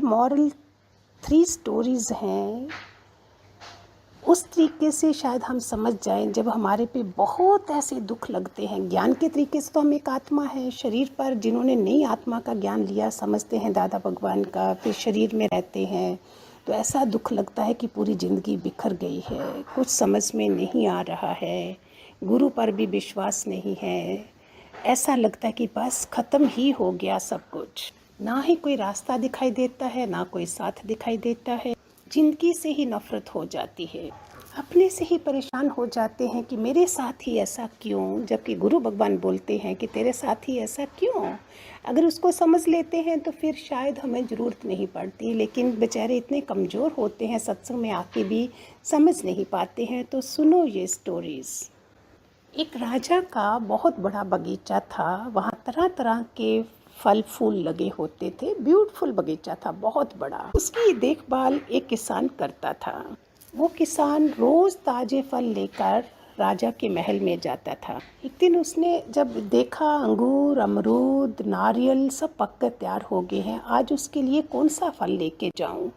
Moral 3 stories हैं, उस तरीके से शायद हम समझ जाएं जब हमारे पे बहुत ऐसे दुख लगते हैं। ज्ञान के तरीके से तो हम एक आत्मा है शरीर पर, जिन्होंने नई आत्मा का ज्ञान लिया समझते हैं दादा भगवान का, फिर शरीर में रहते हैं तो ऐसा दुख लगता है कि पूरी ज़िंदगी बिखर गई है, कुछ समझ में नहीं आ रहा है, गुरु पर भी विश्वास नहीं है, ऐसा लगता है कि बस ख़त्म ही हो गया सब कुछ, ना ही कोई रास्ता दिखाई देता है ना कोई साथ दिखाई देता है। ज़िंदगी से ही नफ़रत हो जाती है, अपने से ही परेशान हो जाते हैं कि मेरे साथ ही ऐसा क्यों, जबकि गुरु भगवान बोलते हैं कि तेरे साथ ही ऐसा क्यों। अगर उसको समझ लेते हैं तो फिर शायद हमें ज़रूरत नहीं पड़ती, लेकिन बेचारे इतने कमज़ोर होते हैं, सत्संग में आके भी समझ नहीं पाते हैं। तो सुनो ये स्टोरीज़। एक राजा का बहुत बड़ा बगीचा था, वहाँ तरह तरह के फल फूल लगे होते थे, ब्यूटीफुल बगीचा था बहुत बड़ा। उसकी देखभाल एक किसान करता था। वो किसान रोज़ ताज़े फल लेकर राजा के महल में जाता था। एक दिन उसने जब देखा अंगूर, अमरूद, नारियल सब पक कर तैयार हो गए हैं, आज उसके लिए कौन सा फल लेके जाऊं।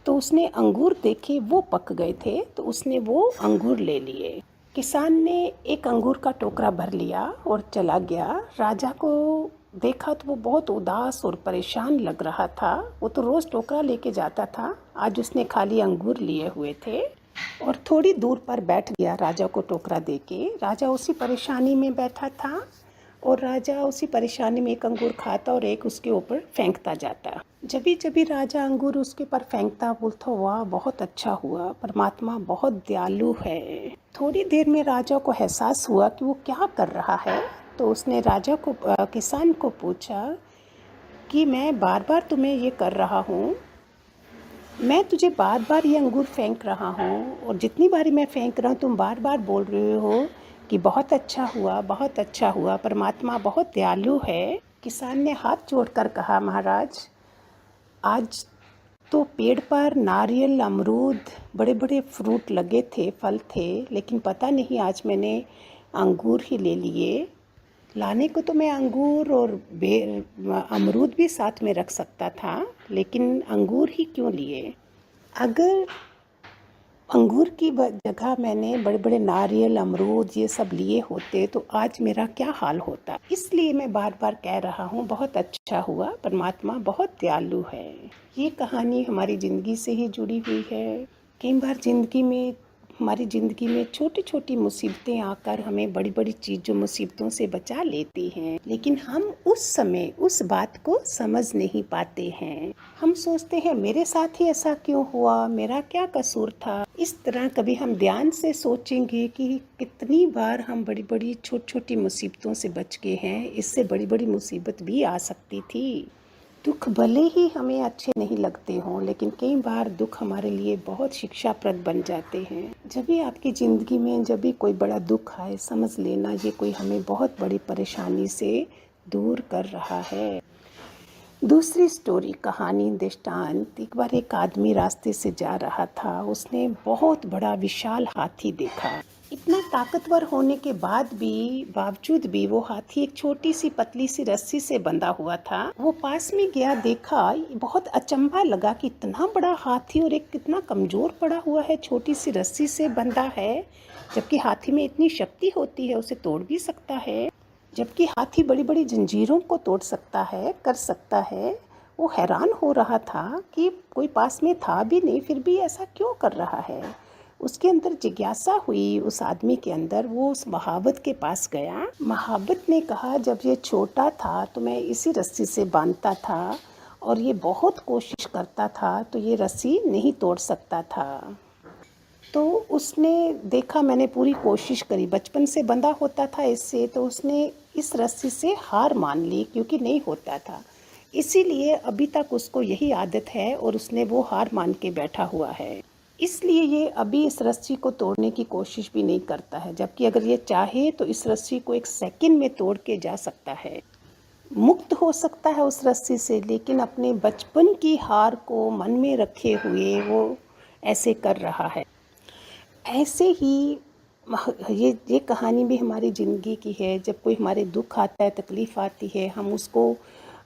तो उसने अंगूर देखे, वो पक गए थे तो उसने वो अंगूर ले लिए। किसान ने एक अंगूर का टोकरा भर लिया और चला गया। राजा को देखा तो वो बहुत उदास और परेशान लग रहा था। वो तो रोज़ टोकरा लेके जाता था, आज उसने खाली अंगूर लिए हुए थे और थोड़ी दूर पर बैठ गया राजा को टोकरा देके। राजा उसी परेशानी में बैठा था और राजा उसी परेशानी में एक अंगूर खाता और एक उसके ऊपर फेंकता जाता। जब भी राजा अंगूर उसके ऊपर फेंकता, बोलता वाह बहुत अच्छा हुआ, परमात्मा बहुत दयालु है। थोड़ी देर में राजा को एहसास हुआ कि वो क्या कर रहा है, तो उसने राजा को किसान को पूछा कि मैं बार बार तुम्हें ये कर रहा हूँ, मैं तुझे बार बार ये अंगूर फेंक रहा हूँ और जितनी बारी मैं फेंक रहा हूँ तुम बार बार बोल रहे हो कि बहुत अच्छा हुआ, बहुत अच्छा हुआ, परमात्मा बहुत दयालु है। किसान ने हाथ जोड़कर कहा, महाराज आज तो पेड़ पर नारियल, अमरूद, बड़े बड़े फ्रूट लगे थे, फल थे, लेकिन पता नहीं आज मैंने अंगूर ही ले लिए। लाने को तो मैं अंगूर और अमरूद भी साथ में रख सकता था, लेकिन अंगूर ही क्यों लिए। अगर अंगूर की जगह मैंने बड़े बड़े नारियल, अमरूद ये सब लिए होते तो आज मेरा क्या हाल होता। इसलिए मैं बार बार कह रहा हूँ बहुत अच्छा हुआ, परमात्मा बहुत दयालु है। ये कहानी हमारी ज़िंदगी से ही जुड़ी हुई है। कई बार हमारी ज़िंदगी में छोटी छोटी मुसीबतें आकर हमें बड़ी बड़ी चीज़ों मुसीबतों से बचा लेती हैं, लेकिन हम उस समय उस बात को समझ नहीं पाते हैं। हम सोचते हैं मेरे साथ ही ऐसा क्यों हुआ, मेरा क्या कसूर था। इस तरह कभी हम ध्यान से सोचेंगे कि कितनी बार हम बड़ी बड़ी छोटी छोटी मुसीबतों से बच गए हैं, इससे बड़ी बड़ी मुसीबत भी आ सकती थी। दुख भले ही हमें अच्छे नहीं लगते हों, लेकिन कई बार दुख हमारे लिए बहुत शिक्षाप्रद बन जाते हैं। जब भी आपकी ज़िंदगी में जब भी कोई बड़ा दुख आए, समझ लेना ये कोई हमें बहुत बड़ी परेशानी से दूर कर रहा है। दूसरी स्टोरी, कहानी, दृष्टांत। एक बार एक आदमी रास्ते से जा रहा था, उसने बहुत बड़ा विशाल हाथी देखा। इतना ताकतवर होने के बावजूद भी वो हाथी एक छोटी सी पतली सी रस्सी से बंधा हुआ था। वो पास में गया, देखा, बहुत अचंभा लगा कि इतना बड़ा हाथी और एक कितना कमज़ोर पड़ा हुआ है, छोटी सी रस्सी से बंधा है, जबकि हाथी में इतनी शक्ति होती है, उसे तोड़ भी सकता है, जबकि हाथी बड़ी बड़ी जंजीरों को तोड़ सकता है, कर सकता है। वो हैरान हो रहा था कि कोई पास में था भी नहीं, फिर भी ऐसा क्यों कर रहा है। उसके अंदर जिज्ञासा हुई उस आदमी के अंदर। वो उस महावत के पास गया। महावत ने कहा, जब ये छोटा था तो मैं इसी रस्सी से बांधता था और ये बहुत कोशिश करता था तो ये रस्सी नहीं तोड़ सकता था। तो उसने देखा मैंने पूरी कोशिश करी, बचपन से बंधा होता था इससे, तो उसने इस रस्सी से हार मान ली क्योंकि नहीं होता था। इसीलिए अभी तक उसको यही आदत है और उसने वो हार मान के बैठा हुआ है। इसलिए ये अभी इस रस्सी को तोड़ने की कोशिश भी नहीं करता है, जबकि अगर ये चाहे तो इस रस्सी को एक सेकंड में तोड़ के जा सकता है, मुक्त हो सकता है उस रस्सी से। लेकिन अपने बचपन की हार को मन में रखे हुए वो ऐसे कर रहा है। ऐसे ही ये कहानी भी हमारी ज़िंदगी की है। जब कोई हमारे दुख आता है, तकलीफ़ आती है, हम उसको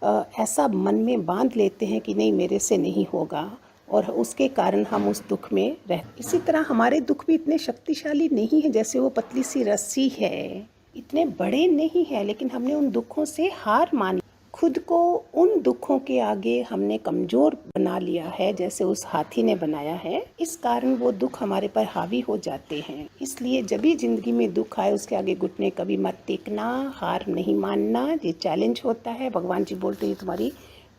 ऐसा मन में बांध लेते हैं कि नहीं मेरे से नहीं होगा, और उसके कारण हम उस दुख में इसी तरह हमारे दुख भी इतने शक्तिशाली नहीं है जैसे वो पतली सी रस्सी है, इतने बड़े नहीं है, लेकिन हमने उन दुखों से हार मान खुद को उन दुखों के आगे हमने कमज़ोर बना लिया है जैसे उस हाथी ने बनाया है। इस कारण वो दुख हमारे पर हावी हो जाते हैं। इसलिए जब भी ज़िंदगी में दुख आए उसके आगे घुटने कभी मत टेकना, हार नहीं मानना। ये चैलेंज होता है, भगवान जी बोलते हैं तुम्हारी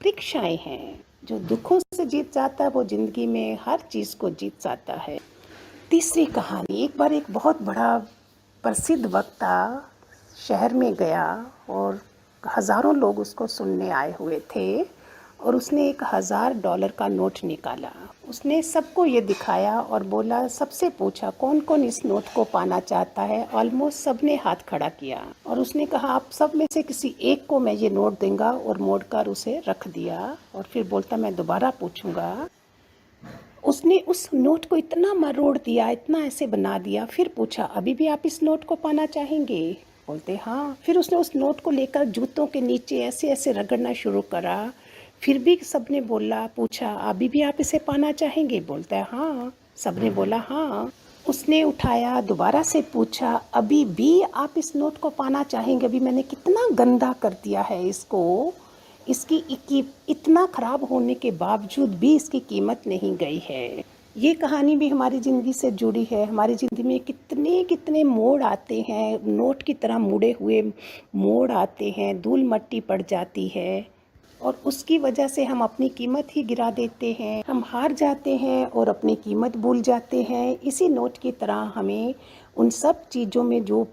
परीक्षाएं हैं। जो दुखों से जीत जाता है वो ज़िंदगी में हर चीज़ को जीत जाता है। तीसरी कहानी, एक बार एक बहुत बड़ा प्रसिद्ध वक्ता शहर में गया और हज़ारों लोग उसको सुनने आए हुए थे, और उसने $1000 का नोट निकाला। उसने सबको ये दिखाया और बोला, सबसे पूछा कौन कौन इस नोट को पाना चाहता है। ऑलमोस्ट सब ने हाथ खड़ा किया, और उसने कहा आप सब में से किसी एक को मैं ये नोट दूंगा, और मोड़कर उसे रख दिया। और फिर बोलता मैं दोबारा पूछूंगा। उसने उस नोट को इतना मरोड़ दिया, इतना ऐसे बना दिया। फिर पूछा अभी भी आप इस नोट को पाना चाहेंगे? बोलते हाँ। फिर उसने उस नोट को लेकर जूतों के नीचे ऐसे ऐसे रगड़ना शुरू करा। फिर भी सबने बोला, पूछा अभी भी आप इसे पाना चाहेंगे? बोलता है हाँ। सबने बोला हाँ। उसने उठाया, दोबारा से पूछा अभी भी आप इस नोट को पाना चाहेंगे? अभी मैंने कितना गंदा कर दिया है इसको, इसकी इतना ख़राब होने के बावजूद भी इसकी कीमत नहीं गई है। ये कहानी भी हमारी ज़िंदगी से जुड़ी है। हमारी ज़िंदगी में कितने कितने मोड़ आते हैं, नोट की तरह मुड़े हुए मोड़ आते हैं, धूल मट्टी पड़ जाती है, और उसकी वजह से हम अपनी कीमत ही गिरा देते हैं। हम हार जाते हैं और अपनी कीमत भूल जाते हैं। इसी नोट की तरह हमें उन सब चीज़ों में जो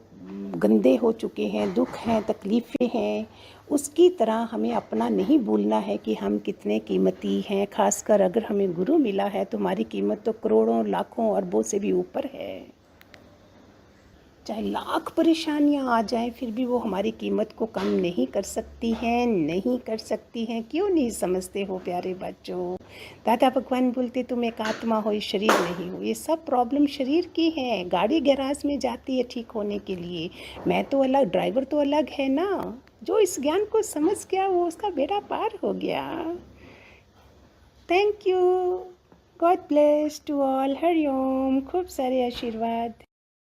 गंदे हो चुके हैं, दुख हैं, तकलीफ़ें हैं, उसकी तरह हमें अपना नहीं भूलना है कि हम कितने कीमती हैं। खासकर अगर हमें गुरु मिला है तो हमारी कीमत तो करोड़ों, लाखों, अरबों से भी ऊपर है। चाहे लाख परेशानियां आ जाएं फिर भी वो हमारी कीमत को कम नहीं कर सकती हैं, नहीं कर सकती हैं। क्यों नहीं समझते हो प्यारे बच्चों? दादा भगवान बोलते तुम एक आत्मा हो, इस शरीर नहीं हो। ये सब प्रॉब्लम शरीर की है। गाड़ी गैराज में जाती है ठीक होने के लिए, मैं तो अलग, ड्राइवर तो अलग है ना। जो इस ज्ञान को समझ गया वो उसका बेड़ा पार हो गया। Thank you. God bless to all. Hari Om. खूब सारे आशीर्वाद।